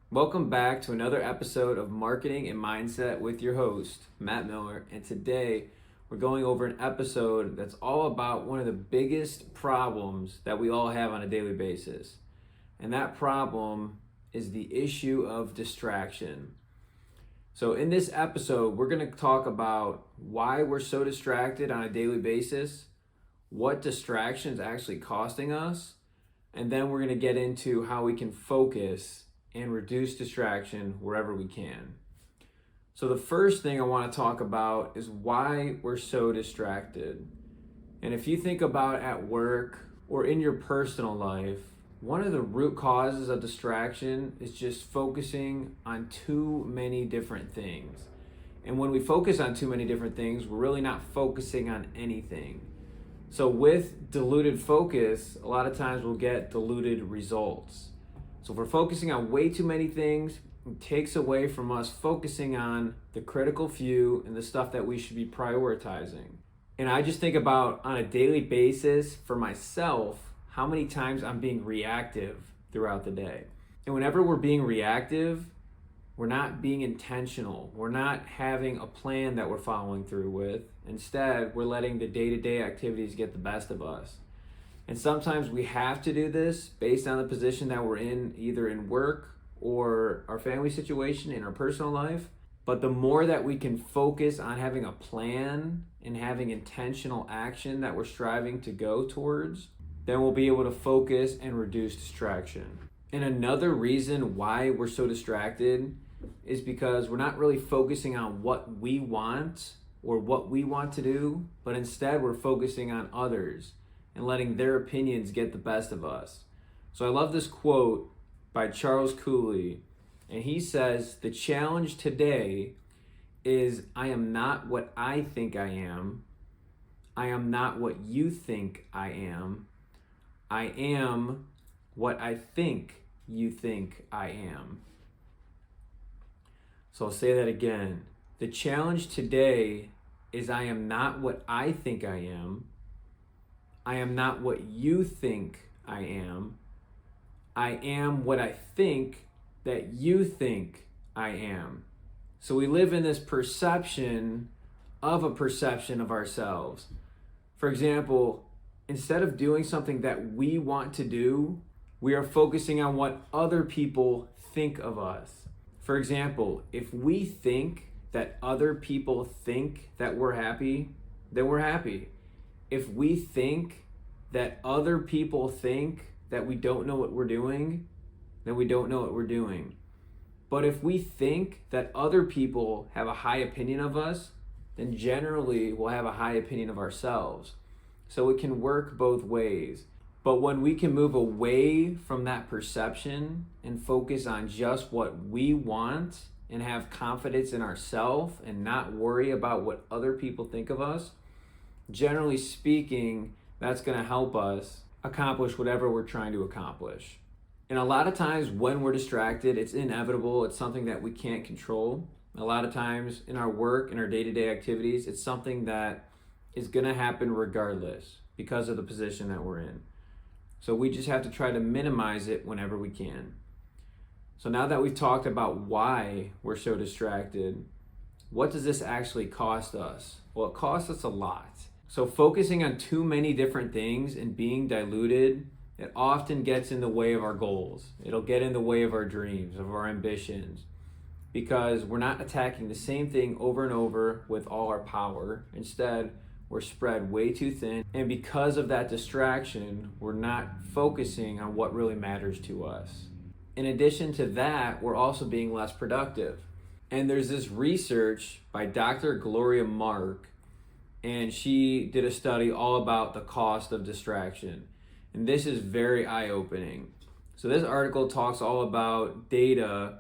Welcome back to another episode of Marketing and Mindset with your host, Matt Miller. And today we're going over an episode that's all about one of the biggest problems that we all have on a daily basis. And that problem is the issue of distraction. So in this episode, we're going to talk about why we're so distracted on a daily basis, what distraction is actually costing us, and then we're going to get into how we can focus and reduce distraction wherever we can. So the first thing I want to talk about is why we're so distracted. And if you think about at work or in your personal life, one of the root causes of distraction is just focusing on too many different things. And when we focus on too many different things, we're really not focusing on anything. So with diluted focus, a lot of times we'll get diluted results. So if we're focusing on way too many things, it takes away from us focusing on the critical few and the stuff that we should be prioritizing. And I just think about on a daily basis for myself, how many times I'm being reactive throughout the day. And whenever we're being reactive, we're not being intentional. We're not having a plan that we're following through with. Instead, we're letting the day-to-day activities get the best of us. And sometimes we have to do this based on the position that we're in, either in work or our family situation, in our personal life. But the more that we can focus on having a plan and having intentional action that we're striving to go towards, then we'll be able to focus and reduce distraction. And another reason why we're so distracted is because we're not really focusing on what we want or what we want to do, but instead we're focusing on others and letting their opinions get the best of us. So I love this quote by Charles Cooley, and he says, "The challenge today is I am not what I think I am. I am not what you think I am. I am what I think you think I am." So I'll say that again. The challenge today is I am not what I think I am. I am not what you think I am. I am what I think that you think I am. So we live in this perception of a perception of ourselves. For example, instead of doing something that we want to do, we are focusing on what other people think of us. For example, if we think that other people think that we're happy, then we're happy. If we think that other people think that we don't know what we're doing, then we don't know what we're doing. But if we think that other people have a high opinion of us, then generally we'll have a high opinion of ourselves. So it can work both ways. But when we can move away from that perception and focus on just what we want and have confidence in ourselves and not worry about what other people think of us, generally speaking, that's going to help us accomplish whatever we're trying to accomplish. And a lot of times when we're distracted, it's inevitable. It's something that we can't control. A lot of times in our work, in our day-to-day activities, it's something that is going to happen regardless because of the position that we're in. So we just have to try to minimize it whenever we can. So now that we've talked about why we're so distracted, what does this actually cost us? Well, it costs us a lot. So focusing on too many different things and being diluted, it often gets in the way of our goals. It'll get in the way of our dreams, of our ambitions, because we're not attacking the same thing over and over with all our power. Instead, we're spread way too thin. And because of that distraction, we're not focusing on what really matters to us. In addition to that, we're also being less productive. And there's this research by Dr. Gloria Mark, and she did a study all about the cost of distraction. And this is very eye-opening. So this article talks all about data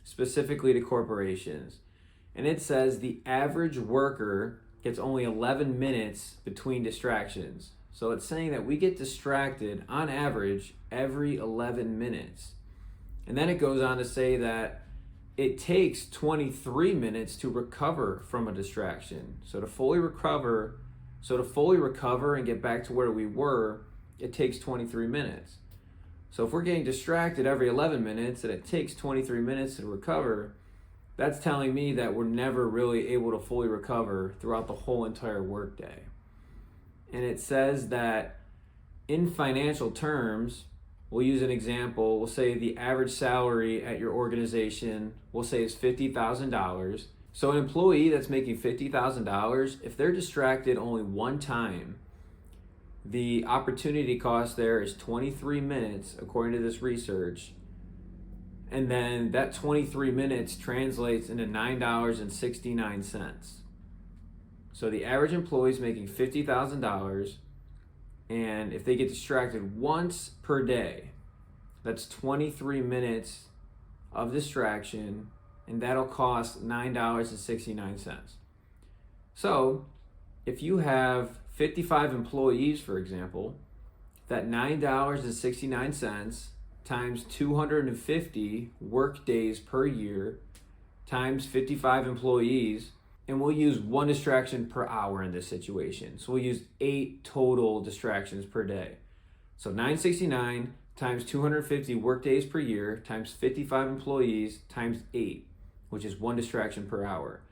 specifically to corporations. And it says the average worker gets only 11 minutes between distractions. So it's saying that we get distracted on average every 11 minutes. And then it goes on to say that it takes 23 minutes to recover from a distraction. So to fully recover and get back to where we were, it takes 23 minutes. So if we're getting distracted every 11 minutes and it takes 23 minutes to recover, that's telling me that we're never really able to fully recover throughout the whole entire workday. And it says that in financial terms, we'll use an example. We'll say the average salary at your organization, we'll say is $50,000. So an employee that's making $50,000, if they're distracted only one time, the opportunity cost there is 23 minutes, according to this research. And then that 23 minutes translates into $9.69. So the average employee is making $50,000, and if they get distracted once per day, that's 23 minutes of distraction, and that'll cost $9.69. So if you have 55 employees, for example, that $9.69 times 250 work days per year times 55 employees, and we'll use one distraction per hour in this situation. So we'll use 8 total distractions per day. So 969 times 250 work days per year times 55 employees times 8, which is one distraction per hour.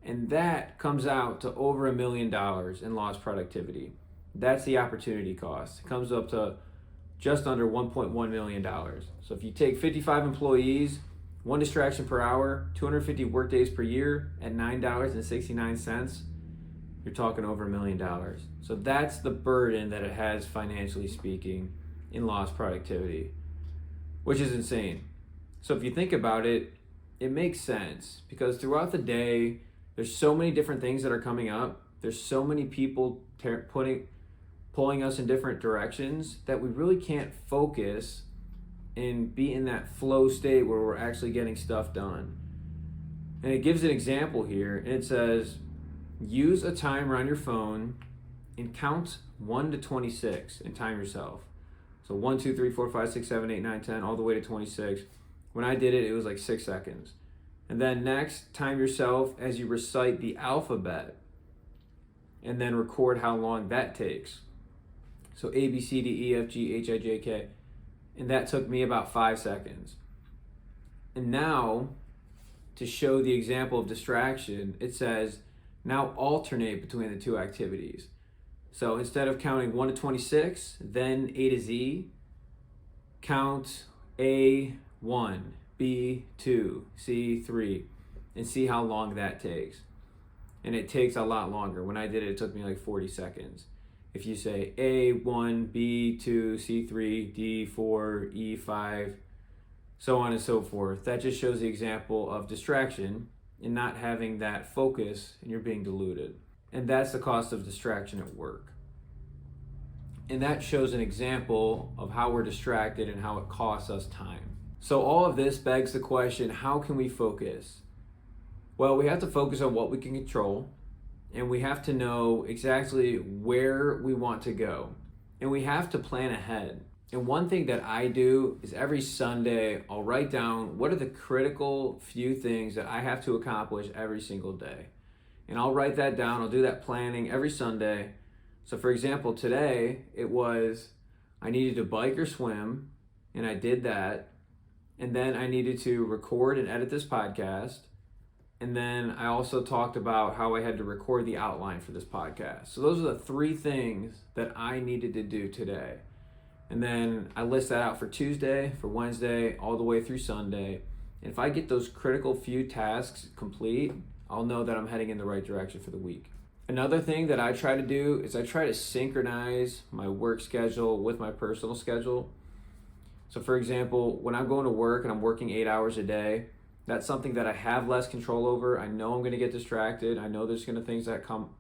And that comes out to over $1 million in lost productivity. That's the opportunity cost. It comes up to just under $1.1 million. So if you take 55 employees, one distraction per hour, 250 work days per year at $9.69, you're talking over $1 million. So that's the burden that it has, financially speaking, in lost productivity, which is insane. So if you think about it, it makes sense, because throughout the day, there's so many different things that are coming up. There's so many people pulling us in different directions that we really can't focus and be in that flow state where we're actually getting stuff done. And it gives an example here, and it says, use a timer on your phone and count 1 to 26 and time yourself. So 1, 2, 3, 4, 5, 6, 7, 8, 9, 10, all the way to 26. When I did it, it was like 6 seconds. And then next, time yourself as you recite the alphabet, and then record how long that takes. So A, B, C, D, E, F, G, H, I, J, K. And that took me about 5 seconds. And now, to show the example of distraction, it says, now alternate between the two activities. So instead of counting 1 to 26, then A to Z, count A1, B2, C3, and see how long that takes. And it takes a lot longer. When I did it, it took me like 40 seconds. If you say A1, B2, C3, D4, E5, so on and so forth, that just shows the example of distraction and not having that focus, and you're being diluted. And that's the cost of distraction at work. And that shows an example of how we're distracted and how it costs us time. So all of this begs the question, how can we focus? Well, we have to focus on what we can control, and we have to know exactly where we want to go, and we have to plan ahead. And one thing that I do is every Sunday, I'll write down what are the critical few things that I have to accomplish every single day. And I'll write that down. I'll do that planning every Sunday. So for example, today it was, I needed to bike or swim, and I did that. And then I needed to record and edit this podcast. And then I also talked about how I had to record the outline for this podcast. So those are the 3 things that I needed to do today. And then I list that out for Tuesday, for Wednesday, all the way through Sunday. And if I get those critical few tasks complete, I'll know that I'm heading in the right direction for the week. Another thing that I try to do is I try to synchronize my work schedule with my personal schedule. So for example, when I'm going to work and I'm working 8 hours a day, that's something that I have less control over. I know I'm going to get distracted. I know there's going to be things that come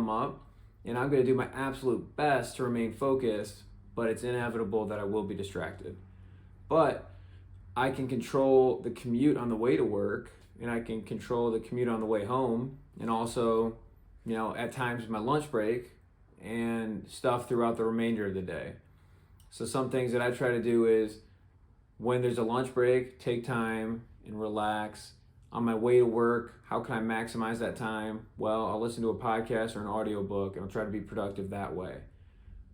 up, and I'm going to do my absolute best to remain focused, but it's inevitable that I will be distracted. But I can control the commute on the way to work, and I can control the commute on the way home, and also, at times my lunch break and stuff throughout the remainder of the day. So some things that I try to do is, when there's a lunch break, take time and relax. On my way to work, how can I maximize that time? Well, I'll listen to a podcast or an audiobook, and I'll try to be productive that way.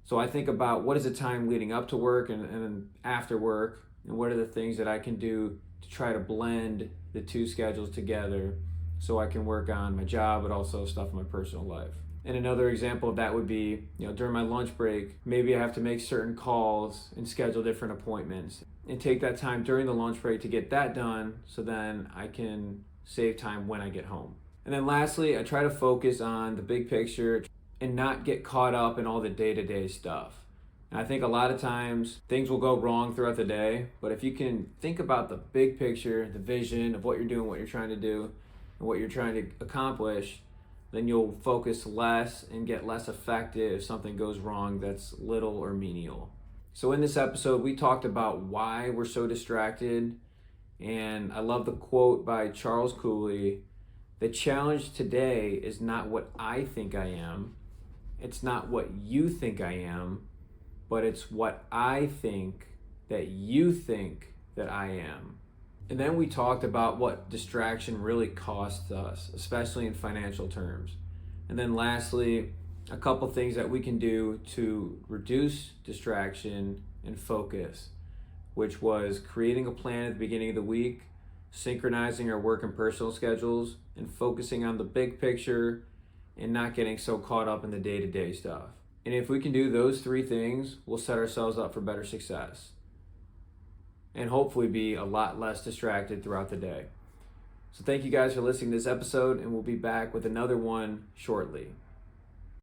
So I think about what is the time leading up to work and after work, and what are the things that I can do to try to blend the two schedules together so I can work on my job but also stuff in my personal life. And another example of that would be, during my lunch break, maybe I have to make certain calls and schedule different appointments and take that time during the lunch break to get that done so then I can save time when I get home. And then lastly, I try to focus on the big picture and not get caught up in all the day-to-day stuff. And I think a lot of times things will go wrong throughout the day, but if you can think about the big picture, the vision of what you're doing, what you're trying to do, and what you're trying to accomplish, then you'll focus less and get less affected if something goes wrong that's little or menial. So in this episode, we talked about why we're so distracted, and I love the quote by Charles Cooley: "The challenge today is not what I think I am, it's not what you think I am, but it's what I think that you think that I am." And then we talked about what distraction really costs us, especially in financial terms. And then lastly, a couple things that we can do to reduce distraction and focus, which was creating a plan at the beginning of the week, synchronizing our work and personal schedules, and focusing on the big picture and not getting so caught up in the day-to-day stuff. And if we can do those three things, we'll set ourselves up for better success and hopefully be a lot less distracted throughout the day. So thank you guys for listening to this episode, and we'll be back with another one shortly.